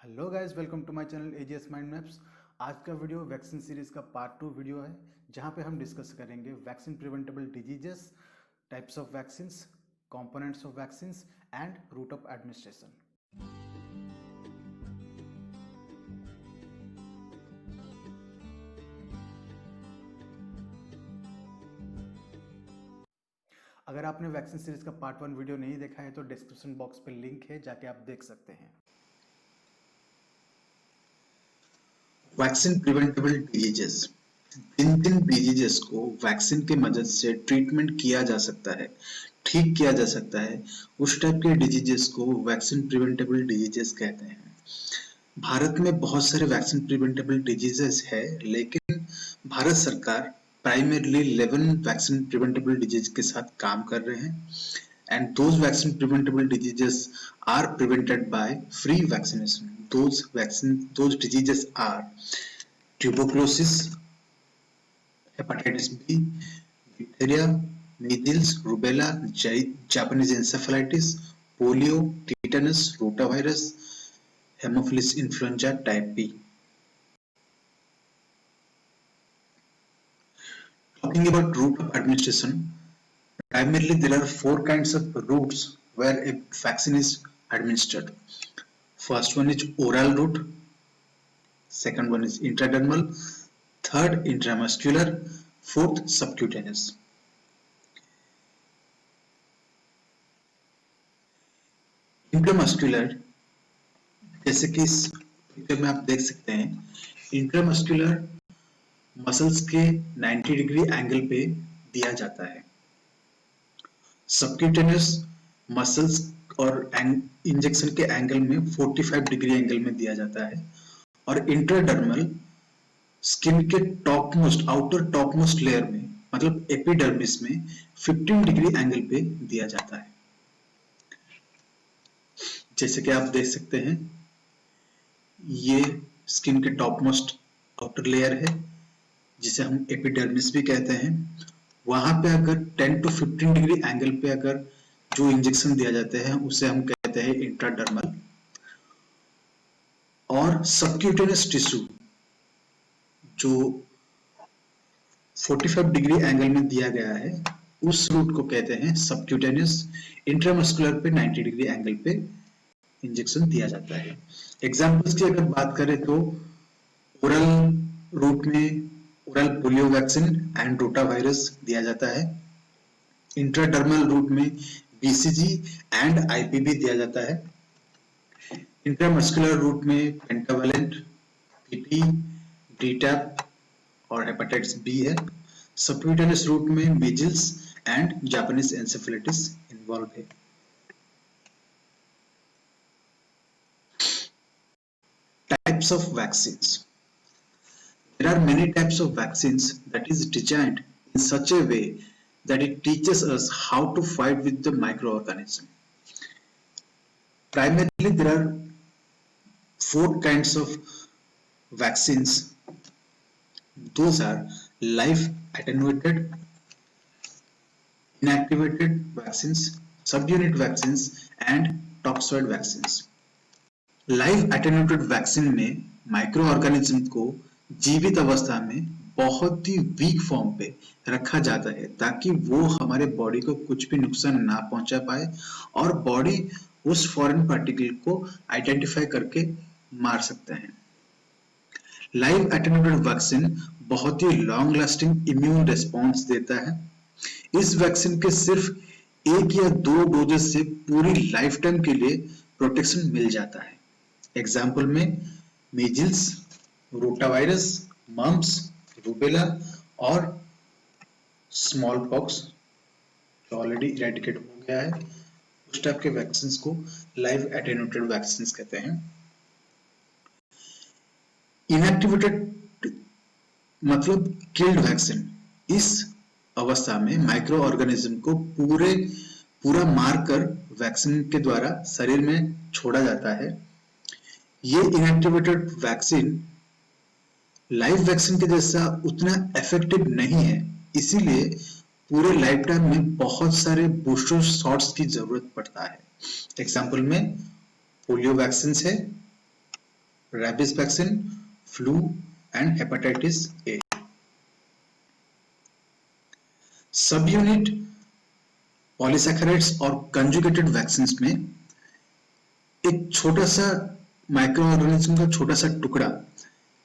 Hello guys, welcome to my channel AGS mind maps. आज का video vaccine series का part 2 video है, जहां पे हम डिस्कस करेंगे vaccine preventable diseases, types of vaccines, components of vaccines and route of administration. अगर आपने वैक्सीन सीरीज का पार्ट 1 वीडियो नहीं देखा है तो डिस्क्रिप्शन बॉक्स पे लिंक है, जाके आप देख सकते हैं। वैक्सीन प्रिवेंटेबल डिजीजेस, जिन डिजीजेस को वैक्सीन के मदद से ट्रीटमेंट किया जा सकता है, ठीक किया जा सकता है, उस टाइप के डिजीजेस को वैक्सीन प्रिवेंटेबल डिजीजेस कहते हैं। भारत में बहुत सारे वैक्सीन प्रिवेंटेबल डिजीजेस है, लेकिन भारत सरकार प्राइमरली 11 वैक्सीन प्रिवेंटेबल डिजीज के साथ काम कर रहे हैं, and those vaccine preventable diseases are prevented by free vaccination. Those diseases are tuberculosis, hepatitis B, diphtheria, measles, rubella, Japanese encephalitis, polio, tetanus, rotavirus, Haemophilus influenza type B. Talking about route of administration, primarily there are 4 kinds of routes where a vaccine is administered. First one is oral route, second one is intradermal, third intramuscular, fourth subcutaneous. Intramuscular, जैसे कि इस picture में आप देख सकते हैं, intramuscular muscles के 90 degree angle पे दिया जाता है। सबक्यूटेनियस मसल्स और इंजेक्शन के एंगल में 45 डिग्री एंगल में दिया जाता है, और इंट्राडर्मल स्किन के आउटर टॉप मोस्ट लेयर में, मतलब एपिडर्मिस में 15 डिग्री एंगल पे दिया जाता है। जैसे कि आप देख सकते हैं, ये स्किन के टॉप मोस्ट आउटर लेयर है, जिसे हम एपिडर्मिस भी कहते हैं। वहां पे अगर 10 to 15 डिग्री एंगल पे अगर जो इंजेक्शन दिया जाते हैं, उसे हम कहते हैं इंट्राडर्मल। और सबक्यूटेनियस टिश्यू जो 45 डिग्री एंगल में दिया गया है, उस रूट को कहते हैं सबक्यूटेनियस। इंट्रामस्कुलर पे 90 डिग्री एंगल पे इंजेक्शन दिया जाता है। एग्जांपल्स की अगर बात करें तो ओरल रूट में oral polio vaccine and rotavirus दिया जाता है। इंट्राडर्मल रूट में बीसीजी एंड आईपीवी दिया जाता है। इंट्रामस्कुलर रूट में पेंटावैलेंट, पीपी, डीटैप और हेपेटाइटिस बी है। सबक्यूटेनियस रूट में measles and Japanese encephalitis involve है। Types of vaccines. There are many types of vaccines that is designed in such a way that it teaches us how to fight with the microorganism. Primarily, there are 4 kinds of vaccines. Those are live attenuated, inactivated vaccines, subunit vaccines and toxoid vaccines. Live attenuated vaccine में micro organism को जीवित अवस्था में बहुत ही weak form पे रखा जाता है, ताकि वो हमारे बॉडी को कुछ भी नुकसान ना पहुंचा पाए और बॉडी उस फॉरेन पार्टिकल को आइडेंटिफाई करके मार सकते हैं। लाइव एटेन्यूएटेड वैक्सीन बहुत ही लॉन्ग लास्टिंग इम्यून रिस्पॉन्स देता है। इस वैक्सीन के सिर्फ 1 या 2 डोजेस से पूरी लाइफ टाइम के लिए प्रोटेक्शन मिल जाता है। एग्जाम्पल में मीजल्स, रोटावायरस, मम्प्स, रूबेला और स्मॉल पॉक्स जो ऑलरेडी इरेडिकेट हो गया है, उस टाइप के वैक्सीन को लाइव एटेन्यूएटेड वैक्सीन कहते हैं। इनएक्टिवेटेड मतलब किल्ड वैक्सीन। इस अवस्था में माइक्रो ऑर्गेनिज्म को पूरा मारकर वैक्सीन के द्वारा शरीर में छोड़ा जाता है। ये इनएक्टिवेटेड वैक्सीन लाइव वैक्सीन के जैसा उतना इफेक्टिव नहीं है, इसीलिए पूरे लाइफ टाइम में बहुत सारे बूस्टर शॉट्स की जरूरत पड़ता है। एग्जाम्पल में पोलियो वैक्सीन है, rabies vaccine, flu and hepatitis A. सब यूनिट पॉलीसैकेराइड्स और कंजुगेटेड वैक्सीन में एक छोटा सा माइक्रो ऑर्गेनिज्म का छोटा सा टुकड़ा,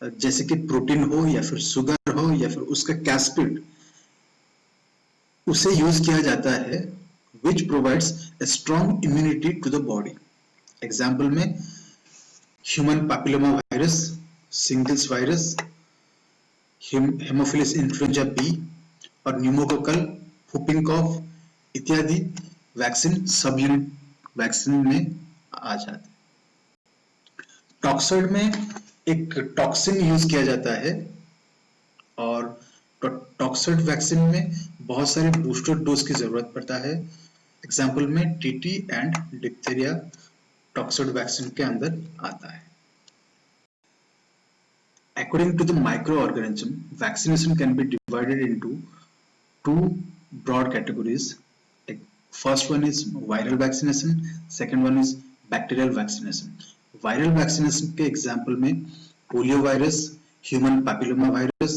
जैसे कि प्रोटीन हो या फिर शुगर हो या फिर उसका कैस्पिड, उसे यूज किया जाता है which provides a strong immunity to the body. Example में human papilloma virus, shingles virus, haemophilus influenza B और न्यूमोकोकल, whooping cough इत्यादि वैक्सीन सब यूनिट वैक्सीन में आ जाते हैं। टॉक्सॉइड में एक टॉक्सिन यूज किया जाता है और टॉक्सॉइड वैक्सीन में बहुत सारे बूस्टर डोज की जरूरत पड़ता है। एग्जाम्पल में TT and diphtheria toxoid vaccine के अंदर आता है। According to the microorganism, vaccination can be divided into two broad categories. First one is viral vaccination, second one is bacterial vaccination. Viral vaccination के एग्जाम्पल में polio virus, human papilloma virus,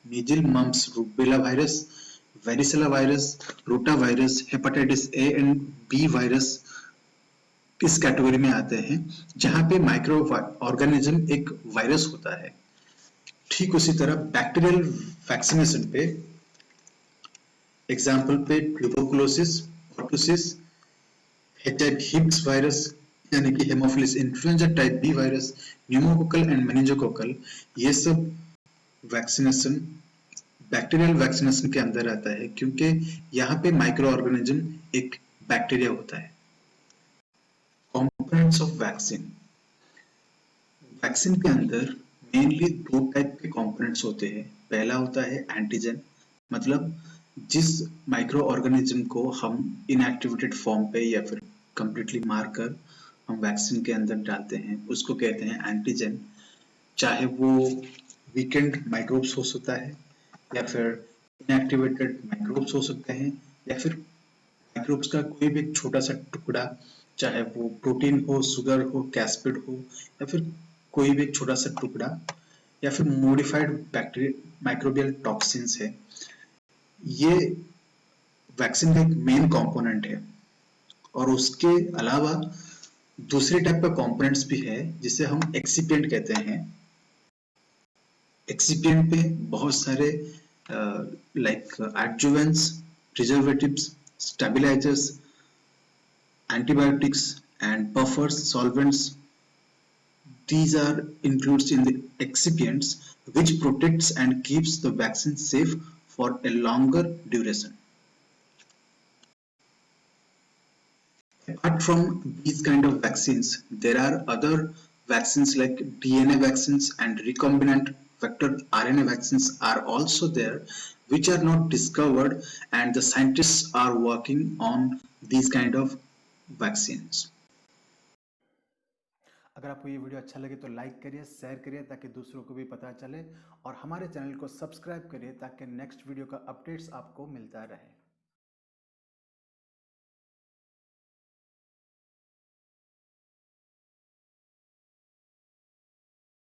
measles mumps rubella virus, varicella virus, rotavirus, hepatitis A and B virus इस category में आते हैं, जहां पे micro organism एक virus होता है। ठीक उसी तरह बैक्टीरियल वैक्सीनेशन पे एग्जाम्पल पे ट्यूबरकुलोसिस, ऑटोसिस, हिप्स वायरस यानी कि haemophilus influenzae type B virus, pneumococcal and meningococcal, ये सब वैक्सीनेशन बैक्टीरियल वैक्सीनेशन के अंदर आता है, क्योंकि यहाँ पे माइक्रो ऑर्गेनिज्म एक बैक्टीरिया होता है। कंपोनेंट्स ऑफ वैक्सीन, वैक्सीन के अंदर मेनली दो टाइप के कंपोनेंट्स होते हैं। पहला होता है एंटीजन, मतलब जिस माइक्रो ऑर्गेनिज्म को हम इनएक्टिवेटेड फॉर्म पे या फिर कंप्लीटली मारकर हम वैक्सीन के अंदर डालते हैं, उसको कहते हैं एंटीजन। चाहे वो वीकेंड माइक्रोब्स हो सकता है या फिर इनएक्टिवेटेड माइक्रोब्स हो सकते हैं या फिर माइक्रोब्स का कोई भी छोटा सा टुकड़ा, चाहे वो प्रोटीन हो, शुगर हो, कैस्पिड हो या फिर कोई भी छोटा सा टुकड़ा या फिर मॉडिफाइड बैक्टीरिया माइक्रोबियल टॉक्सिन्स है। ये वैक्सीन का एक मेन कंपोनेंट है और उसके अलावा दूसरे टाइप का कंपोनेंट्स भी है जिसे हम एक्सिपिएंट कहते हैं। एक्सिपिएंट पे बहुत सारे like adjuvants, preservatives, stabilisers, antibiotics and buffers, solvents, these are included in the excipients which protects and keeps the vaccine safe for a longer duration. Apart from these kind of vaccines, there are other vaccines like DNA vaccines and recombinant vector RNA vaccines are also there, which are not discovered, and the scientists are working on these kind of vaccines. अगर आपको ये video अच्छा लगे तो like करिए, share करिए ताकि दूसरों को भी पता चले, और हमारे चैनल को सब्सक्राइब करिए ताकि नेक्स्ट वीडियो का अपडेट्स आपको मिलता रहे।